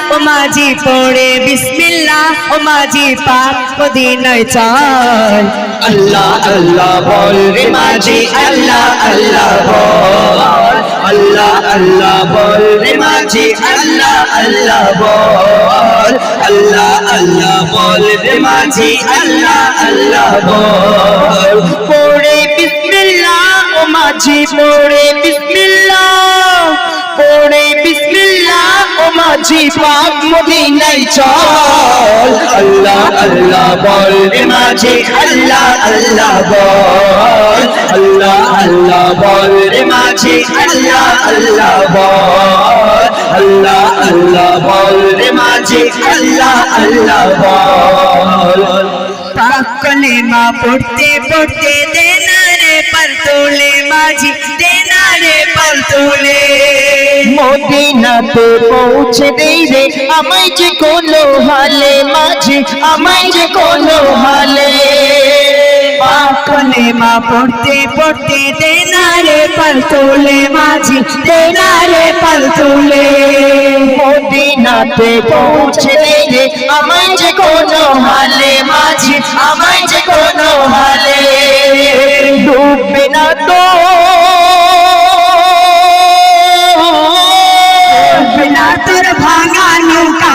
ও মাঝি পড়ে বিসমিল্লাহ ও মাঝি পাক মদিনায় চল আল্লাহ আল্লাহ বল রে মাঝি আল্লাহ আল্লাহ বল আল্লাহ আল্লাহ বল রে মাঝি আল্লাহ আল্লাহ বল আল্লাহ আল্লাহ বল রে মাঝি আল্লাহ আল্লাহ বল পড়ে বিসমিল্লাহ ও মাঝি পড়ে বিসমিল্লাহ পড়ে বিসমিল্লাহ ও মাঝি পাক মদিনায় চল আল্লাহ আল্লাহ বল রে মাঝি আল্লাহ আল্লাহ বল আল্লাহ আল্লাহ বল রে মাঝি আল্লাহ আল্লাহ বল আল্লাহ আল্লাহ বল রে মাঝি আল্লাহ আল্লাহ বল পাক কলেমা পড়তে পড়তে দেনা রে পাল তোলে মাঝি দেনা রে পাল তোলে মদিনাতে পৌঁছে দেই রে আমায় যে কোনো হালে মাঝি আমায় যে কোনো হালে পাক কলেমা পড়তে পড়তে দেনা রে পাল তোলে মাঝি দেনা রে পাল তোলে মদিনাতে পৌঁছে দেই রে আমায় যে কোনো হালে মাঝি আমায় যে কোনো হালে ডুববে না তো বিনা তোর ভাঙা নৌকা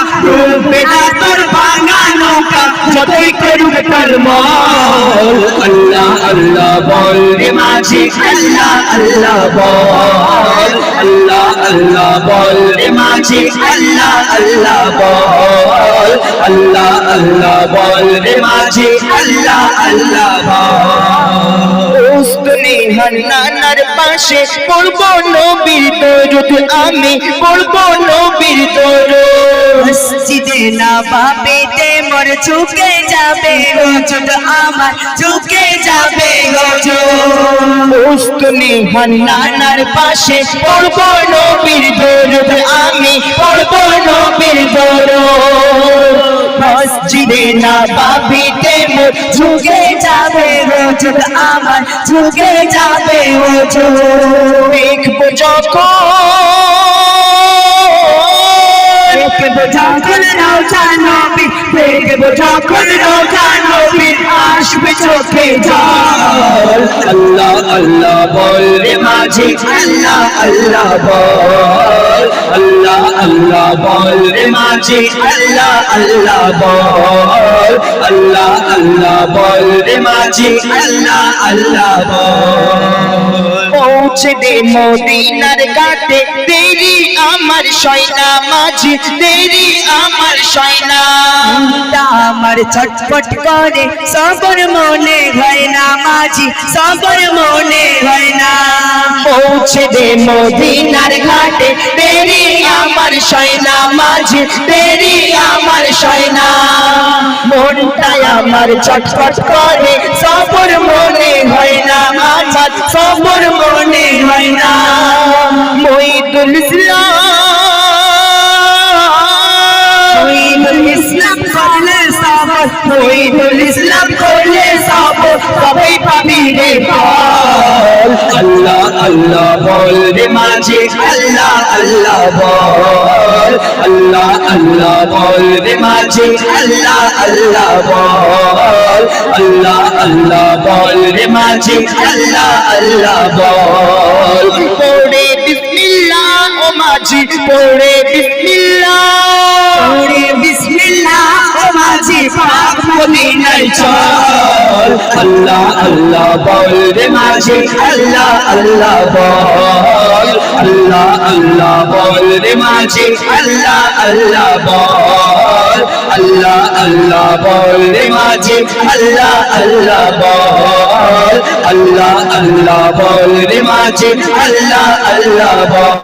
বিনা তোর ভাঙা নৌকা যতই করুক টলমল আল্লাহ আল্লাহ বল রে মাঝি আল্লাহ আল্লাহ বল আল্লাহ আল্লাহ বল রে মাঝি আল্লাহ আল্লাহ বল আল্লাহ আল্লাহ বল রে মাঝি আল্লাহ আল্লাহ বল উস্তুনি হান্নানার পাশে পড়বো নবীর দরুদ আমি পড়বো নবীর দরুদ মসজিদে নববীতে মোর ঝুঁকে যাবে হুজুর আমার ঝুঁকে যাবে হুজুর উস্তুনি হান্নানার পাশে পড়বো নবীর দরুদ আমি পড়বো নবীর দরুদ মসজিদে নববীতে মোর ঝুঁকে যাবে হুজুর আমার ঝুঁকে যাবে হুজুর দেখবো যখন দেখবো যখন রওজা নবী দেখবো যখন রওজা নবী আসবে চোখে জল আল্লাহ আল্লাহ বল রে মাঝি আল্লাহ আল্লাহ বল আল্লাহ আল্লাহ বল রে মাঝি আল্লাহ আল্লাহ বল আল্লাহ আল্লাহ বল রে মাঝি আল্লাহ আল্লাহ বল পৌঁছে দে মদিনার ঘাটে দেরি আমার সয়না মাঝি দেরি আমার সয়না আমার ছটফট করে সবর মনে হয় না মাঝি সবর মনে হয় না পৌঁছে দে মদিনার ঘাটে দেরি আমার সয়না মাঝি দেরি আমার সয়না মনটাই আমার ছটফট করে সবর মনে হয় না আমার সবর মনে হয় না মহিদুল ইসলাম করলে সবর মহিদুল ইসলাম করলে সবর সবাই পাবি রে পাল আল্লাহ আল্লাহ বল রে মাঝি আল্লাহ আল্লাহ বল আল্লাহ আল্লাহ বল রে মাঝি আল্লাহ আল্লাহ বল আল্লাহ আল্লাহ বল রে মাঝি আল্লাহ আল্লাহ বল পড়ে বিসমিল্লাহ ও মাঝি পড়ে বিসমিল্লাহ পড়ে বিসমিল্লাহ ও মাঝি পাক মদিনায় চল আল্লাহ আল্লাহ বল রে মাঝি আল্লাহ আল্লাহ বল আল্লাহ আল্লাহ বল রে মাঝি আল্লাহ আল্লাহ বল আল্লাহ আল্লাহ বল রে মাঝি আল্লাহ আল্লাহ বল আল্লাহ আল্লাহ বল রে মাঝি আল্লাহ আল্লাহ বল